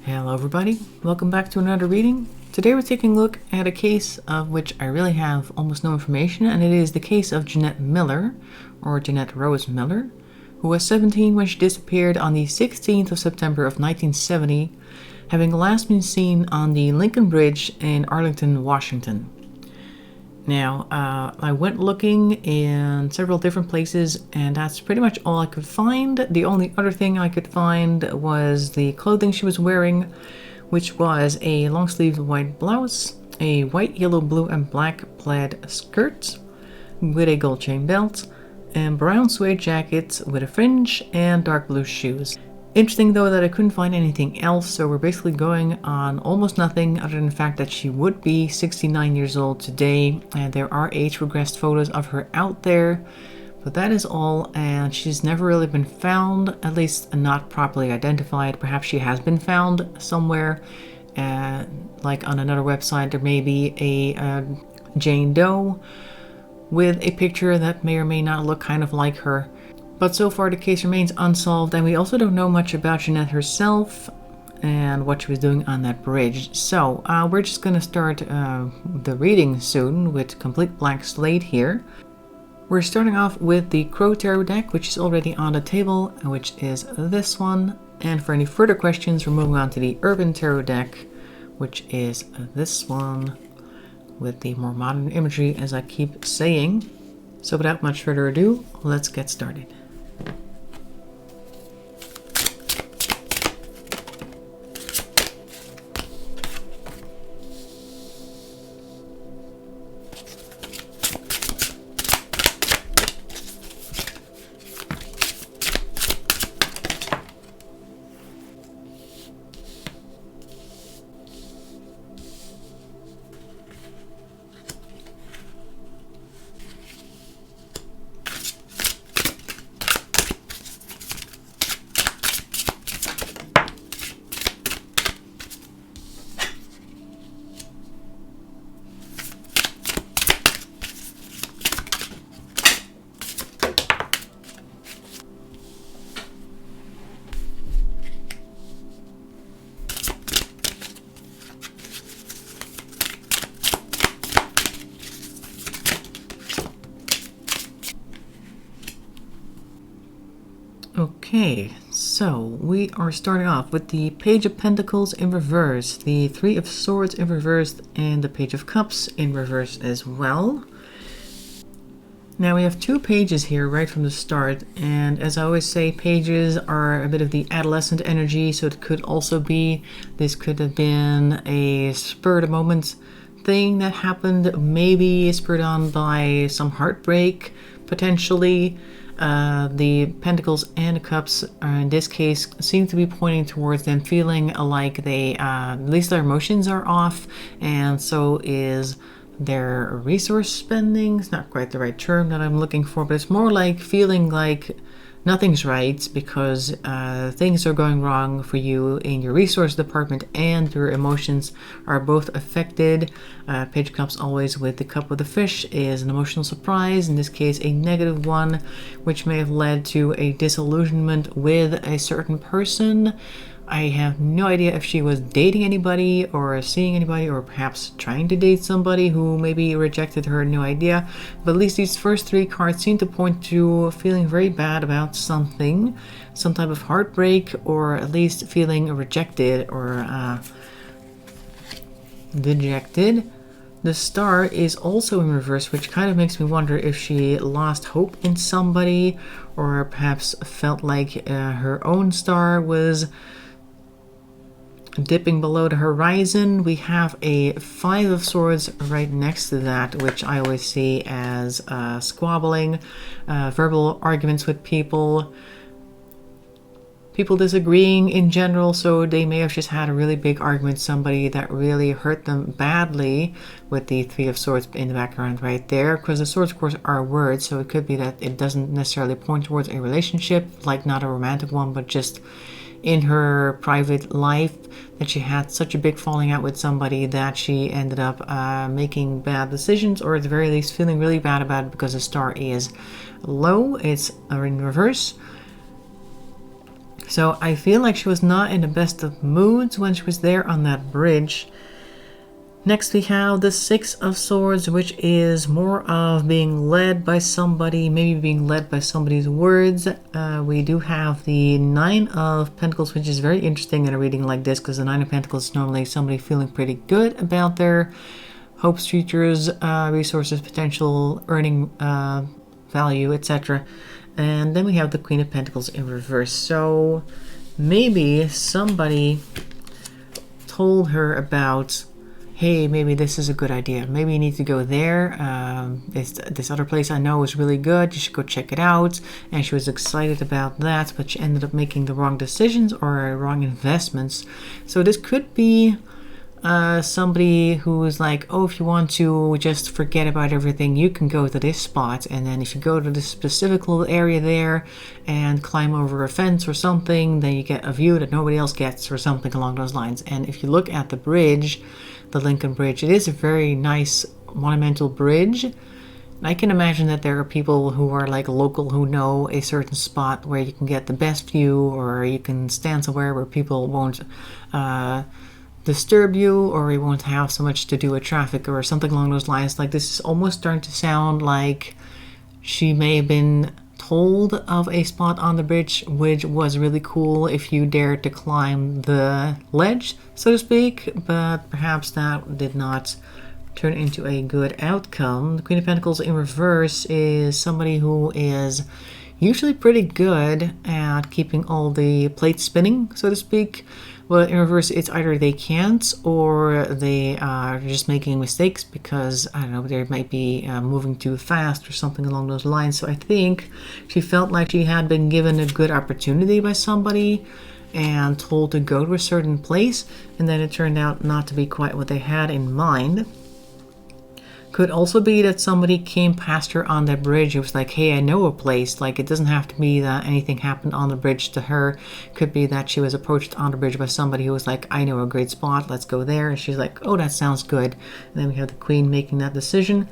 Hello everybody, welcome back to another reading. Today we're taking a look at a case of which I really have almost no information, and it is the case of Jeanette Miller, or Jeanette Rose Miller, who was 17 when she disappeared on the 16th of September of 1970, having last been seen on the Lincoln Bridge in Arlington, Washington. Now, I went looking in several different places, and that's pretty much all I could find. The only other thing I could find was the clothing she was wearing, which was a long-sleeved white blouse, a white, yellow, blue, and black plaid skirt with a gold chain belt, and brown suede jacket with a fringe, and dark blue shoes. Interesting though that I couldn't find anything else, so we're basically going on almost nothing other than the fact that she would be 69 years old today, and there are age-regressed photos of her out there, but that is all, and she's never really been found, at least not properly identified. Perhaps she has been found somewhere, like on another website there may be a Jane Doe with a picture that may or may not look kind of like her. But so far the case remains unsolved, and we also don't know much about Jeanette herself and what she was doing on that bridge. So we're just going to start the reading soon with complete blank slate here. We're starting off with the Crow Tarot deck, which is already on the table, which is this one. And for any further questions, we're moving on to the Urban Tarot deck, which is this one with the more modern imagery, as I keep saying. So without much further ado, let's get started. Okay, so we are starting off with the Page of Pentacles in reverse, the Three of Swords in reverse, and the Page of Cups in reverse as well. Now we have two pages here right from the start, and as I always say, pages are a bit of the adolescent energy, so it could also be, this could have been a spur of the moment thing that happened, maybe spurred on by some heartbreak, potentially. The Pentacles and the Cups in this case seem to be pointing towards them feeling like they, at least their emotions are off, and so is their resource spending. It's not quite the right term that I'm looking for, but it's more like feeling like nothing's right because things are going wrong for you in your resource department, and your emotions are both affected. Page of Cups, always with the cup of the fish, is an emotional surprise, in this case a negative one, which may have led to a disillusionment with a certain person. I have no idea if she was dating anybody or seeing anybody, or perhaps trying to date somebody who maybe rejected her, no idea. But at least these first three cards seem to point to feeling very bad about something, some type of heartbreak, or at least feeling rejected or dejected. The Star is also in reverse, which kind of makes me wonder if she lost hope in somebody, or perhaps felt like her own star was dipping below the horizon. We have a Five of Swords right next to that, which I always see as squabbling, verbal arguments with people disagreeing in general, so they may have just had a really big argument with somebody that really hurt them badly, with the Three of Swords in the background right there, because the swords of course are words, so it could be that it doesn't necessarily point towards a relationship, like not a romantic one, but just in her private life, that she had such a big falling out with somebody that she ended up making bad decisions, or at the very least feeling really bad about it because the star is low. It's in reverse. So I feel like she was not in the best of moods when she was there on that bridge. Next we have the Six of Swords, which is more of being led by somebody, maybe being led by somebody's words. We do have the Nine of Pentacles, which is very interesting in a reading like this, because the Nine of Pentacles is normally somebody feeling pretty good about their hopes, futures, resources, potential, earning value, etc. And then we have the Queen of Pentacles in reverse. So maybe somebody told her about, hey, maybe this is a good idea. Maybe you need to go there. This other place I know is really good. You should go check it out. And she was excited about that, but she ended up making the wrong decisions or wrong investments. So this could be somebody who is like, oh, if you want to just forget about everything, you can go to this spot, and then if you go to this specific little area there and climb over a fence or something, then you get a view that nobody else gets, or something along those lines. And if you look at the bridge, the Lincoln Bridge, it is a very nice monumental bridge. I can imagine that there are people who are like local who know a certain spot where you can get the best view, or you can stand somewhere where people won't disturb you, or you won't have so much to do with traffic or something along those lines. Like, this is almost starting to sound like she may have been told of a spot on the bridge which was really cool if you dared to climb the ledge, so to speak, but perhaps that did not turn into a good outcome. The Queen of Pentacles in reverse is somebody who is usually pretty good at keeping all the plates spinning, so to speak. Well, in reverse, it's either they can't, or they are just making mistakes because, I don't know, they might be moving too fast or something along those lines. So I think she felt like she had been given a good opportunity by somebody and told to go to a certain place, and then it turned out not to be quite what they had in mind. Could also be that somebody came past her on that bridge. It was like, hey, I know a place. Like, it doesn't have to be that anything happened on the bridge to her. Could be that she was approached on the bridge by somebody who was like, I know a great spot, let's go there. And she's like, oh, that sounds good. And then we have the Queen making that decision.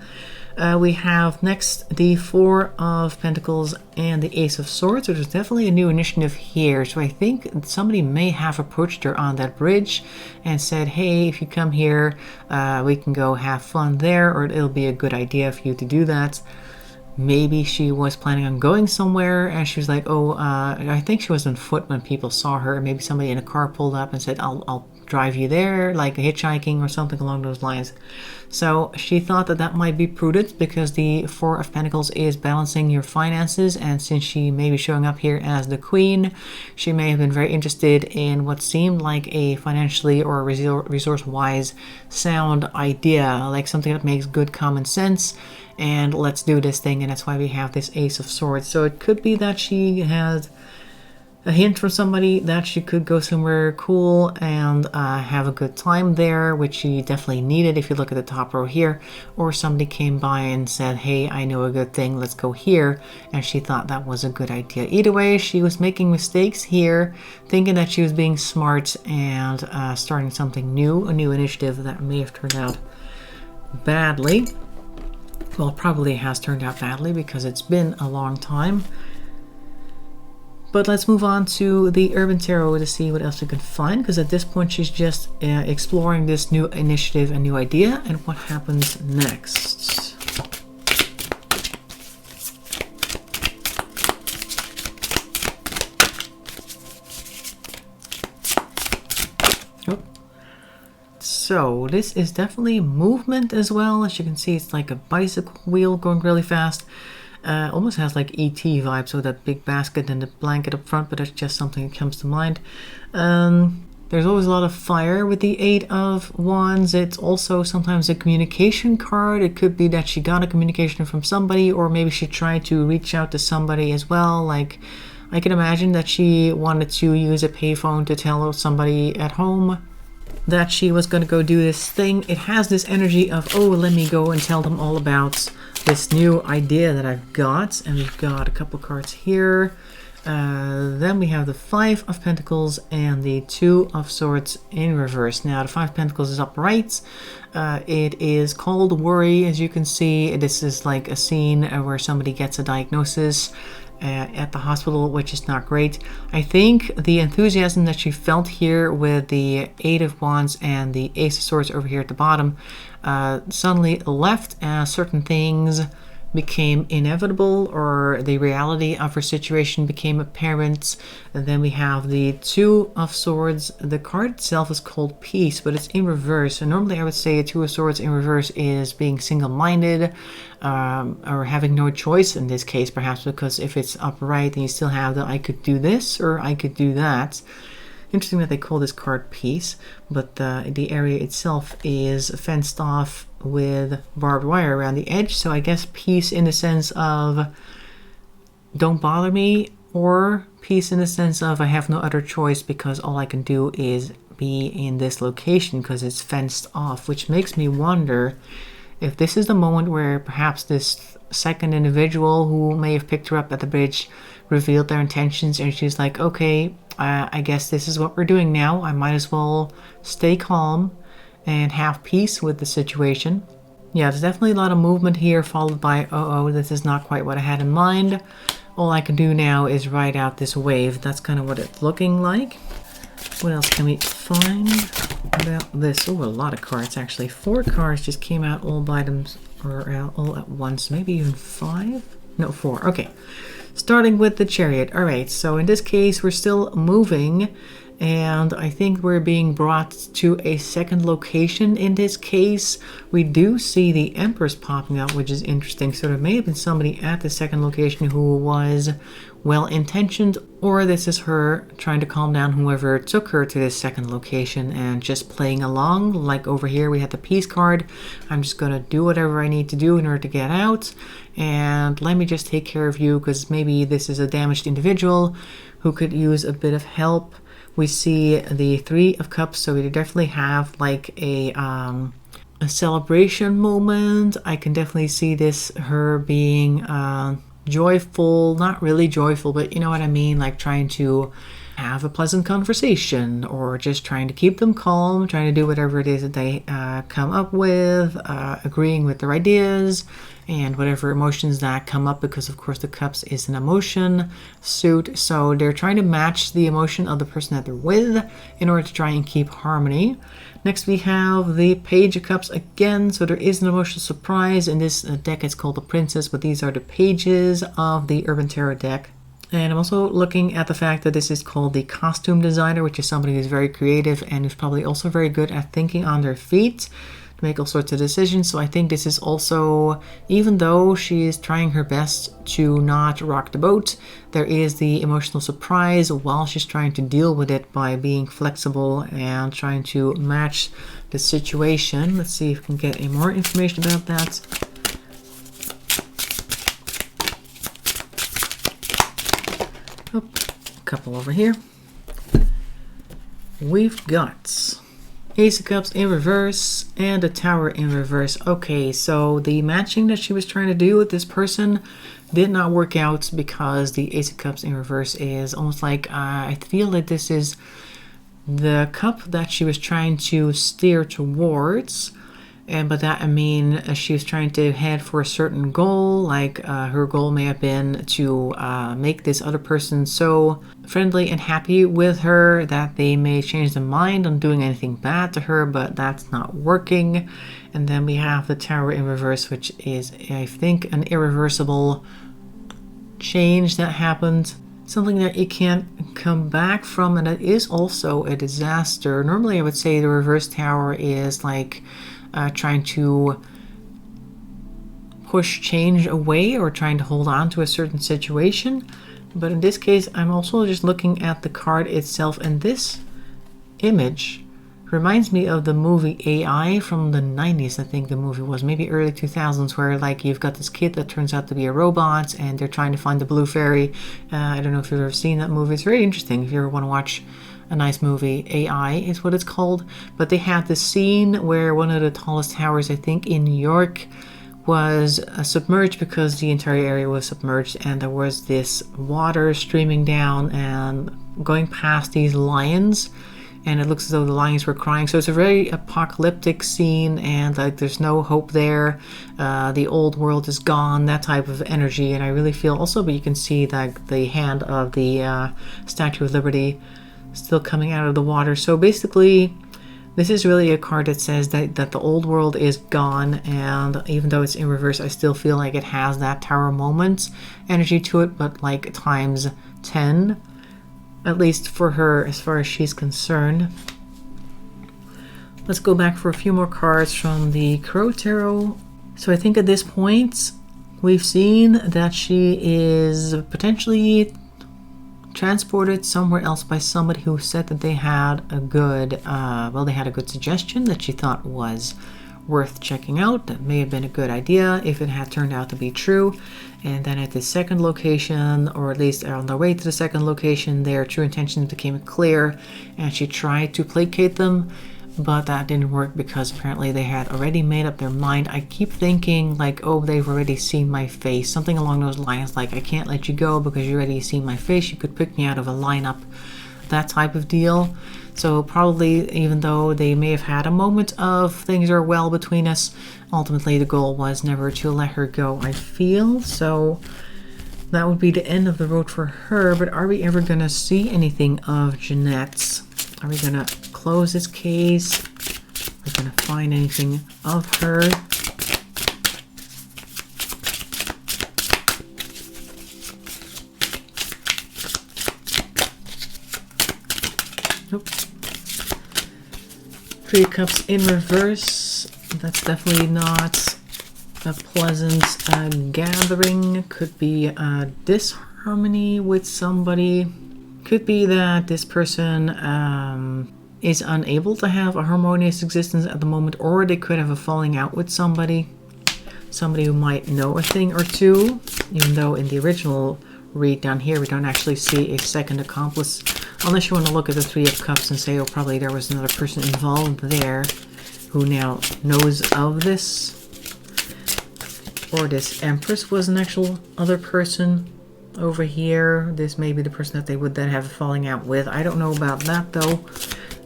We have next the Four of Pentacles and the Ace of Swords, which is definitely a new initiative here. So I think somebody may have approached her on that bridge and said, hey, if you come here, we can go have fun there, or it'll be a good idea for you to do that. Maybe she was planning on going somewhere and she was like, oh, I think she was on foot when people saw her. Maybe somebody in a car pulled up and said, I'll drive you there, like hitchhiking or something along those lines. So she thought that that might be prudent because the Four of Pentacles is balancing your finances, and since she may be showing up here as the Queen, she may have been very interested in what seemed like a financially or resource-wise sound idea, like something that makes good common sense, and let's do this thing. And that's why we have this Ace of Swords. So it could be that she has a hint from somebody that she could go somewhere cool and have a good time there, which she definitely needed if you look at the top row here. Or somebody came by and said, hey, I know a good thing, let's go here, and she thought that was a good idea. Either way, she was making mistakes here, thinking that she was being smart and starting something new, a new initiative that may have turned out badly. Well, probably has turned out badly because it's been a long time. But let's move on to the Urban Tarot to see what else we can find, because at this point she's just exploring this new initiative and new idea and what happens next. Oh. So this is definitely movement as well. As you can see, it's like a bicycle wheel going really fast. Almost has like ET vibes with that big basket and the blanket up front, but that's just something that comes to mind. There's always a lot of fire with the Eight of Wands. It's also sometimes a communication card. It could be that she got a communication from somebody, or maybe she tried to reach out to somebody as well. Like, I can imagine that she wanted to use a payphone to tell somebody at home that she was going to go do this thing. It has this energy of, oh, let me go and tell them all about this new idea that I've got. And we've got a couple cards here. Then we have the Five of Pentacles and the Two of Swords in reverse. Now the Five of Pentacles is upright. It is called worry, as you can see. This is like a scene where somebody gets a diagnosis at the hospital, which is not great. I think the enthusiasm that she felt here with the Eight of Wands and the Ace of Swords over here at the bottom suddenly left as certain things became inevitable, or the reality of her situation became apparent. And then we have the Two of Swords. The card itself is called Peace, but it's in reverse. And normally I would say a Two of Swords in reverse is being single-minded, or having no choice in this case, perhaps, because if it's upright, then you still have the I could do this or I could do that. Interesting that they call this card Peace, but the area itself is fenced off with barbed wire around the edge. So I guess peace in the sense of don't bother me, or peace in the sense of I have no other choice because all I can do is be in this location because it's fenced off, which makes me wonder if this is the moment where perhaps this second individual who may have picked her up at the bridge revealed their intentions, and she's like, okay, I guess this is what we're doing now. I might as well stay calm and have peace with the situation. Yeah, there's definitely a lot of movement here, followed by, oh, this is not quite what I had in mind. All I can do now is ride out this wave. That's kind of what it's looking like. What else can we find about this? Oh, a lot of cards, actually. 4 cards just came out all by them, or all at once. Maybe even 5? No, 4. Okay. Starting with the Chariot. All right, so in this case, we're still moving, and I think we're being brought to a second location. In this case, we do see the Empress popping up, which is interesting. So there may have been somebody at the second location who was well-intentioned, or this is her trying to calm down whoever took her to this second location and just playing along. Like over here, we had the Peace card. I'm just going to do whatever I need to do in order to get out, and let me just take care of you, because maybe this is a damaged individual who could use a bit of help. We see the Three of Cups, so we definitely have like a celebration moment. I can definitely see this, her being joyful, not really joyful, but you know what I mean, like trying to have a pleasant conversation, or just trying to keep them calm, trying to do whatever it is that they come up with, agreeing with their ideas and whatever emotions that come up, because of course the Cups is an emotion suit, so they're trying to match the emotion of the person that they're with in order to try and keep harmony. Next we have the Page of Cups again, so there is an emotional surprise. In this deck it's called the Princess, but these are the pages of the Urban Tarot deck. And I'm also looking at the fact that this is called the Costume Designer, which is somebody who's very creative and who's probably also very good at thinking on their feet to make all sorts of decisions. So I think this is also, even though she is trying her best to not rock the boat, there is the emotional surprise while she's trying to deal with it by being flexible and trying to match the situation. Let's see if we can get any more information about that. Oh, a couple over here. We've got Ace of Cups in reverse and a Tower in reverse. Okay, so the matching that she was trying to do with this person did not work out, because the Ace of Cups in reverse is almost like, I feel that this is the cup that she was trying to steer towards. And by that I mean she was trying to head for a certain goal, like her goal may have been to make this other person so friendly and happy with her that they may change their mind on doing anything bad to her, but that's not working. And then we have the Tower in reverse, which is, I think, an irreversible change that happened. Something that you can't come back from, and it is also a disaster. Normally I would say the reverse tower is like trying to push change away or trying to hold on to a certain situation. But in this case, I'm also just looking at the card itself, and this image reminds me of the movie AI from the 90s, I think the movie was, maybe early 2000s, where like you've got this kid that turns out to be a robot and they're trying to find the blue fairy. I don't know if you've ever seen that movie. It's very interesting if you ever want to watch a nice movie. AI is what it's called. But they had this scene where one of the tallest towers, I think in New York, was submerged because the entire area was submerged, and there was this water streaming down and going past these lions. and it looks as though the lions were crying. So it's a very apocalyptic scene, and like there's no hope there. The old world is gone, that type of energy. And I really feel also, but you can see that the hand of the Statue of Liberty still coming out of the water. So basically, this is really a card that says that the old world is gone, and even though it's in reverse, I still feel like it has that Tower Moments energy to it, but like times 10, at least for her as far as she's concerned. Let's go back for a few more cards from the Crow Tarot. So I think at this point, we've seen that she is potentially transported somewhere else by somebody who said that they had a good, they had a good suggestion that she thought was worth checking out. That may have been a good idea if it had turned out to be true. And then at the second location, or at least on their way to the second location, their true intentions became clear, and she tried to placate them, but that didn't work because apparently they had already made up their mind. I keep thinking like, oh, they've already seen my face, something along those lines, like I can't let you go because you already seen my face, you could pick me out of a lineup, that type of deal. So probably, even though they may have had a moment of things are well between us, ultimately the goal was never to let her go, I feel. So that would be the end of the road for her. But are we ever gonna see anything of Jeanette's? Are we gonna close this case? Are we gonna find anything of her? Nope. Three of Cups in reverse. That's definitely not a pleasant gathering. Could be a disharmony with somebody. Could be that this person is unable to have a harmonious existence at the moment, or they could have a falling out with somebody who might know a thing or two, even though in the original read down here we don't actually see a second accomplice, unless you want to look at the Three of Cups and say, oh, probably there was another person involved there who now knows of this, or this Empress was an actual other person over here. This may be the person that they would then have a falling out with. I don't know about that though.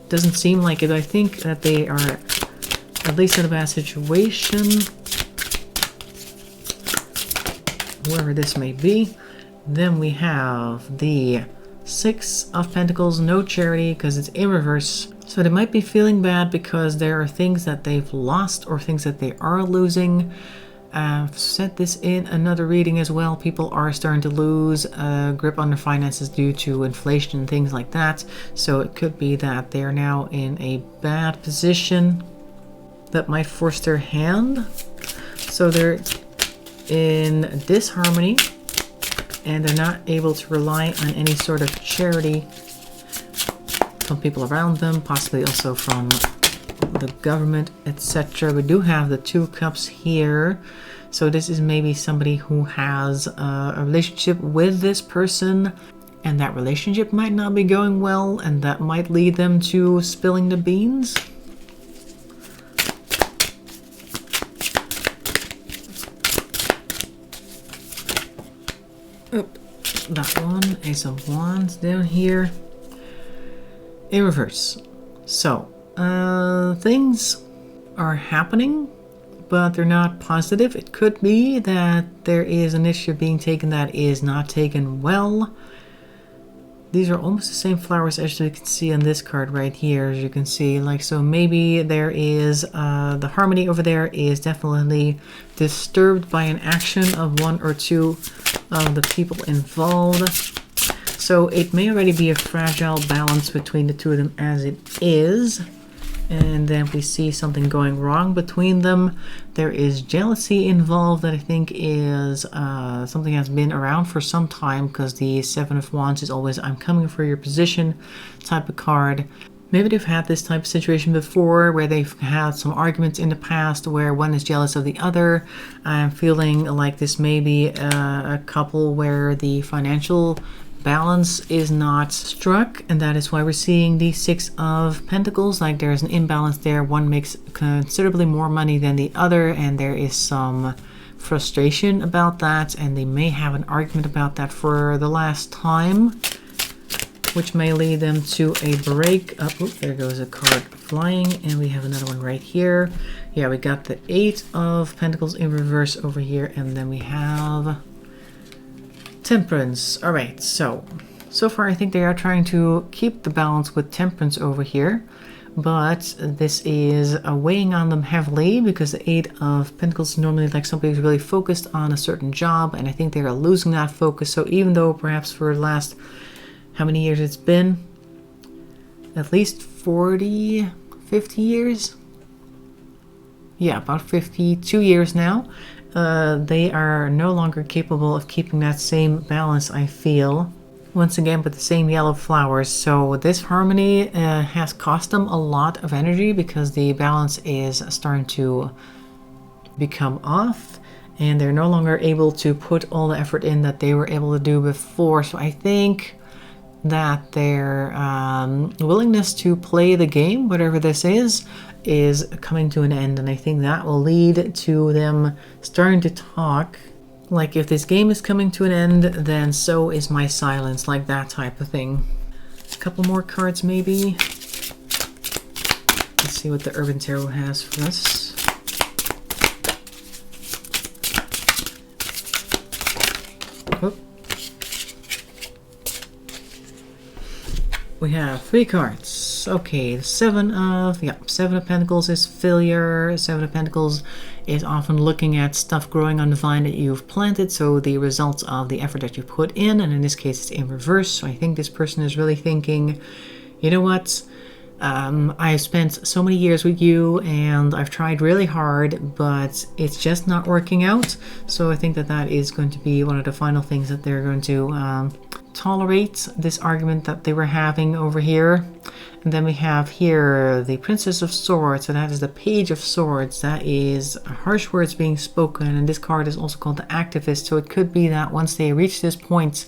Doesn't seem like it. I think that they are at least in a bad situation, whoever this may be. Then we have the Six of Pentacles, no charity because it's in reverse. So they might be feeling bad because there are things that they've lost or things that they are losing. I've said this in another reading as well. People are starting to lose grip on their finances due to inflation and things like that. So it could be that they are now in a bad position that might force their hand. So they're in disharmony and they're not able to rely on any sort of charity from people around them, possibly also from the government, etc. We do have the Two of Cups here, so this is maybe somebody who has a relationship with this person, and that relationship might not be going well, and that might lead them to spilling the beans. Oh, that one, Ace of Wands down here in reverse. So things are happening, but they're not positive. It could be that there is an issue being taken that is not taken well. These are almost the same flowers as you can see on this card right here, as you can see. Like, so maybe there is the harmony over there is definitely disturbed by an action of one or two of the people involved. So it may already be a fragile balance between the two of them as it is. And then we see something going wrong between them. There is jealousy involved that I think is something that's been around for some time, because the Seven of Wands is always I'm coming for your position type of card. Maybe they've had this type of situation before where they've had some arguments in the past where one is jealous of the other. I'm feeling like this may be a couple where the financial balance is not struck, and that is why we're seeing the Six of Pentacles. Like, there's an imbalance there. One makes considerably more money than the other, and there is some frustration about that, and they may have an argument about that for the last time. which may lead them to a break up. Oop, there goes a card flying, and we have another one right here. Yeah, we got the 8 of Pentacles in reverse over here, and then we have Temperance. All right, so far I think they are trying to keep the balance with Temperance over here, but this is weighing on them heavily because the 8 of Pentacles is normally like somebody who's really focused on a certain job, and I think they are losing that focus. So even though perhaps for the last, how many years it's been? At least 40, 50 years? Yeah, about 52 years now. They are no longer capable of keeping that same balance, I feel. Once again, with the same yellow flowers. So this harmony has cost them a lot of energy because the balance is starting to become off, and they're no longer able to put all the effort in that they were able to do before. So I think that their willingness to play the game, whatever this is coming to an end, and I think that will lead to them starting to talk. Like, if this game is coming to an end, then so is my silence, like that type of thing. A couple more cards, maybe. Let's see what the Urban Tarot has for us. Oop. We have 3 cards. Okay, the 7 of Pentacles is failure. 7 of Pentacles is often looking at stuff growing on the vine that you've planted, so the results of the effort that you put in, and in this case it's in reverse. So I think this person is really thinking, you know what, I've spent so many years with you and I've tried really hard, but it's just not working out. So I think that that is going to be one of the final things that they're going to tolerate, this argument that they were having over here. And then we have here the Princess of Swords, so that is the Page of Swords. That is harsh words being spoken, and this card is also called the Activist. So it could be that once they reach this point,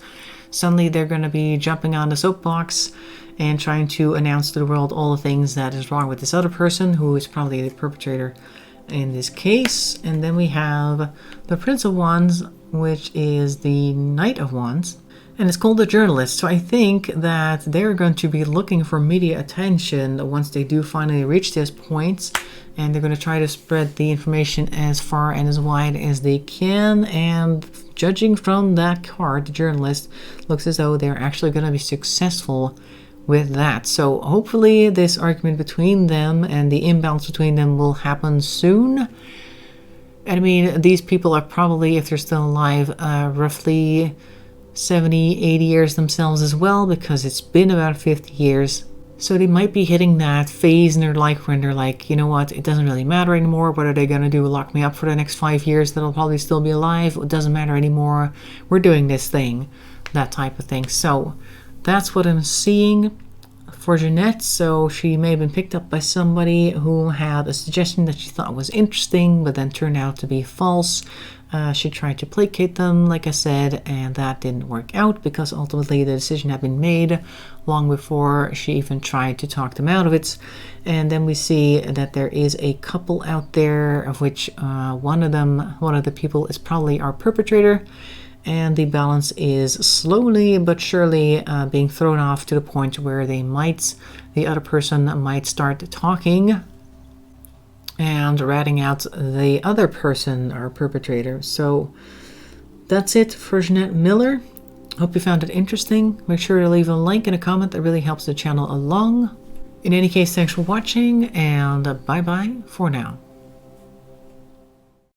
suddenly they're going to be jumping on the soapbox and trying to announce to the world all the things that is wrong with this other person, who is probably the perpetrator in this case. And then we have the Prince of Wands, which is the Knight of Wands. And it's called The Journalist. So I think that they're going to be looking for media attention once they do finally reach this point. And they're going to try to spread the information as far and as wide as they can. And judging from that card, The Journalist, looks as though they're actually going to be successful with that. So hopefully this argument between them and the imbalance between them will happen soon. I mean, these people are probably, if they're still alive, roughly 70, 80 years themselves as well, because it's been about 50 years. So they might be hitting that phase in their life when they're like, you know what, it doesn't really matter anymore. What are they going to do? Lock me up for the next 5 years that I'll probably still be alive? It doesn't matter anymore. We're doing this thing. That type of thing. So that's what I'm seeing for Jeanette. So she may have been picked up by somebody who had a suggestion that she thought was interesting, but then turned out to be false. She tried to placate them, like I said, and that didn't work out because ultimately the decision had been made long before she even tried to talk them out of it. And then we see that there is a couple out there, of which one of the people is probably our perpetrator, and the balance is slowly but surely being thrown off to the point where the other person might start talking and ratting out the other person or perpetrator. So that's it for Jeanette Miller. Hope you found it interesting. Make sure to leave a like and a comment. That really helps the channel along. In any case, thanks for watching, and bye-bye for now.